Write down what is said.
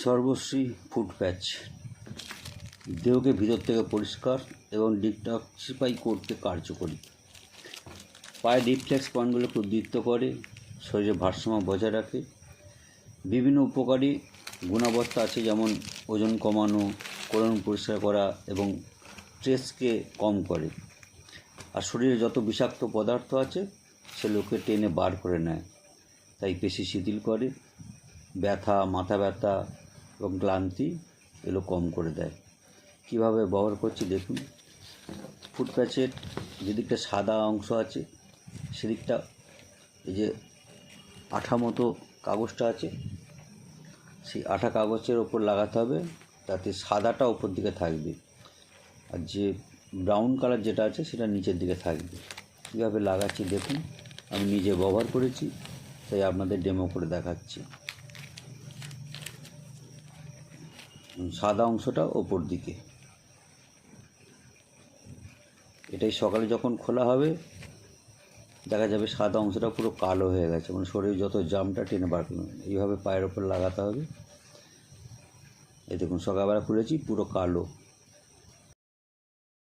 সর্বশ্রী foot প্যাচ দেহকে ভিতর থেকে পরিষ্কার এবং ডিটক্সিফাই করতে কার্যকরী। পায়ের রিফ্লেক্স পয়েন্টগুলোকে উদ্দীপ্ত করে, শরীরের ভারসাম্য বজায় রাখে। বিভিন্ন উপকারী গুণাবস্থা আছে, যেমন ওজন কমানো, কোলন পরিষ্কার করা এবং স্ট্রেসকে কম করে। আর শরীরে যত বিষাক্ত পদার্থ আছে সেগুলোকে টেনে বার করে নেয়, তাই পেশি শিথিল করে, ব্যথা, মাথা ব্যথা এবং ক্লান্তি এগুলো কম করে দেয়। কীভাবে ব্যবহার করছি দেখুন। ফুট প্যাচের যেদিকটা সাদা অংশ আছে সেদিকটা এই যে আঠা মতো কাগজটা আছে, সেই আঠা কাগজের ওপর লাগাতে হবে, তাতে সাদাটা ওপর দিকে থাকবে, আর যে ব্রাউন কালার যেটা আছে সেটা নিচের দিকে থাকবে। কীভাবে লাগাচ্ছি দেখুন। আমি নিজে ব্যবহার করেছি, তাই আপনাদের ডেমো করে দেখাচ্ছি। সাদা অংশটা ওপর দিকে, এটাই সকালে যখন খোলা হবে দেখা যাবে সাদা অংশটা পুরো কালো হয়ে গেছে, মানে শরীরে যত জামটা টেনে বার করবে। এইভাবে পায়ের ওপর লাগাতে হবে। এই দেখুন, সকালবেলা খুলেছি পুরো কালো।